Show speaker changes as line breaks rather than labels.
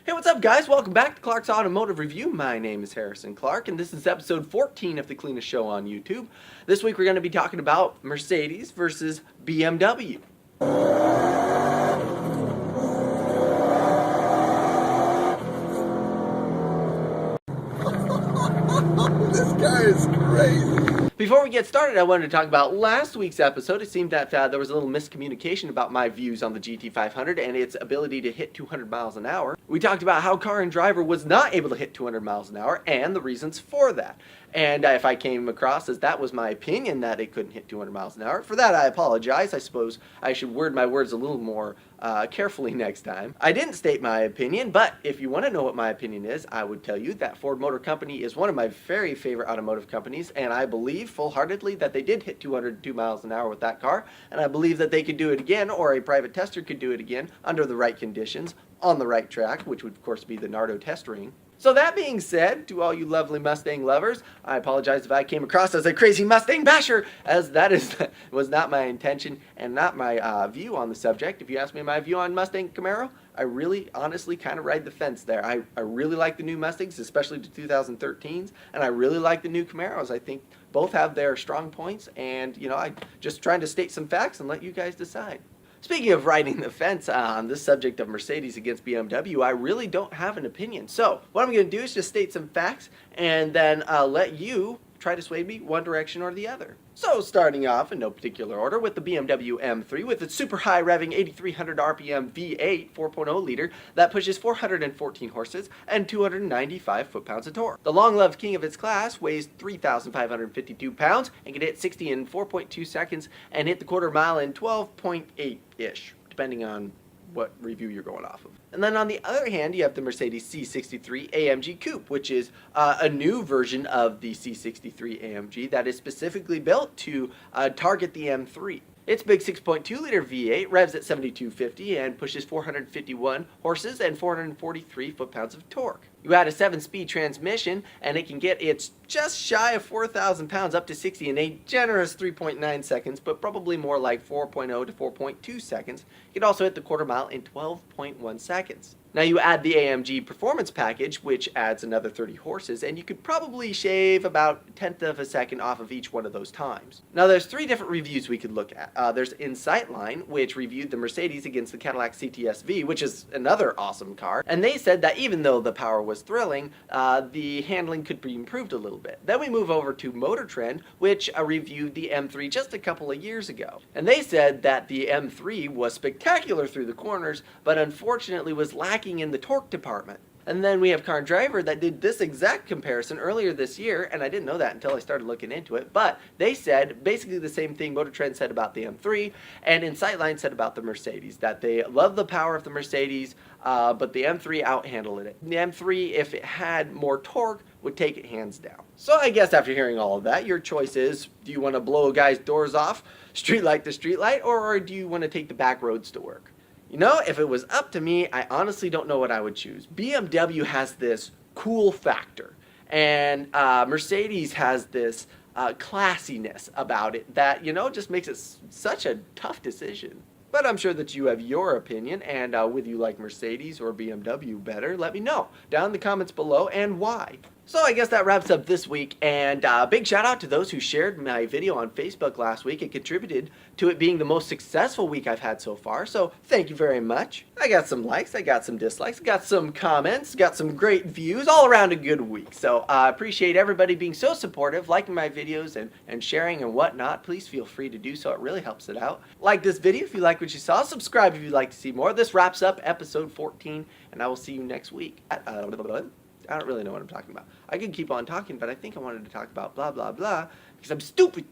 Hey, what's up, guys? Welcome back to Clark's Automotive Review. My name is Harrison Clark, and this is episode 14 of the cleanest show on YouTube. This week we're going to be talking about Mercedes versus BMW.
This guy is crazy.
Before we get started, I wanted to talk about last week's episode. It seemed that there was a little miscommunication about my views on the GT500 and its ability to hit 200 miles an hour. We talked about how Car and Driver was not able to hit 200 miles an hour and the reasons for that. And if I came across as that was my opinion that it couldn't hit 200 miles an hour, for that I apologize. I suppose I should word my words a little more carefully next time. I didn't state my opinion, but if you want to know what my opinion is, I would tell you that Ford Motor Company is one of my very favorite automotive companies, and I believe full-heartedly that they did hit 202 miles an hour with that car, and I believe that they could do it again, or a private tester could do it again, under the right conditions, on the right track, which would of course be the Nardo test ring. So that being said, to all you lovely Mustang lovers, I apologize if I came across as a crazy Mustang basher, as that was not my intention and not my view on the subject. If you ask me my view on Mustang Camaro, I really honestly kind of ride the fence there. I really like the new Mustangs, especially the 2013s, and I really like the new Camaros. I think both have their strong points, and you know, I'm just trying to state some facts and let you guys decide. Speaking of riding the fence on this subject of Mercedes against BMW, I really don't have an opinion. So what I'm going to do is just state some facts and then let you try to sway me one direction or the other. So starting off in no particular order with the BMW M3 with its super high revving 8300 RPM V8 4.0 liter that pushes 414 horses and 295 foot-pounds of torque. The long-loved king of its class weighs 3,552 pounds and can hit 60 in 4.2 seconds and hit the quarter mile in 12.8-ish, depending on what review you're going off of. And then on the other hand, you have the Mercedes C63 AMG Coupe, which is a new version of the C63 AMG that is specifically built to target the M3. Its big 6.2 liter V8 revs at 7,250 and pushes 451 horses and 443 foot-pounds of torque. You add a 7-speed transmission and it can get its just shy of 4,000 pounds up to 60 in a generous 3.9 seconds, but probably more like 4.0 to 4.2 seconds. You can also hit the quarter mile in 12.1 seconds. Now you add the AMG Performance Package, which adds another 30 horses, and you could probably shave about a tenth of a second off of each one of those times. Now there's three different reviews we could look at. There's Insightline, which reviewed the Mercedes against the Cadillac cts-v, which is another awesome car, and they said that even though the power was thrilling, the handling could be improved a little bit. Then we move over to Motor Trend, which reviewed the M3 just a couple of years ago, and they said that the M3 was spectacular through the corners, but unfortunately was lacking in the torque department. And then we have Car and Driver that did this exact comparison earlier this year, and I didn't know that until I started looking into it, but they said basically the same thing Motor Trend said about the M3, and Insightline said about the Mercedes, that they love the power of the Mercedes, but the M3 outhandled it. The M3, if it had more torque, would take it hands down. So I guess after hearing all of that, your choice is, do you want to blow a guy's doors off, streetlight to streetlight, or do you want to take the back roads to work? You know, if it was up to me, I honestly don't know what I would choose. BMW has this cool factor, and Mercedes has this classiness about it that, you know, just makes it such a tough decision. But I'm sure that you have your opinion, and whether you like Mercedes or BMW better, let me know down in the comments below and why. So I guess that wraps up this week, and big shout out to those who shared my video on Facebook last week. It contributed to it being the most successful week I've had so far, so thank you very much. I got some likes, I got some dislikes, got some comments, got some great views, all around a good week. So I appreciate everybody being so supportive, liking my videos and sharing and whatnot. Please feel free to do so, it really helps it out. Like this video if you like what you saw, subscribe if you'd like to see more. This wraps up episode 14, and I will see you next week. I don't really know what I'm talking about. I could keep on talking, but I think I wanted to talk about blah, blah, blah, because I'm stupid.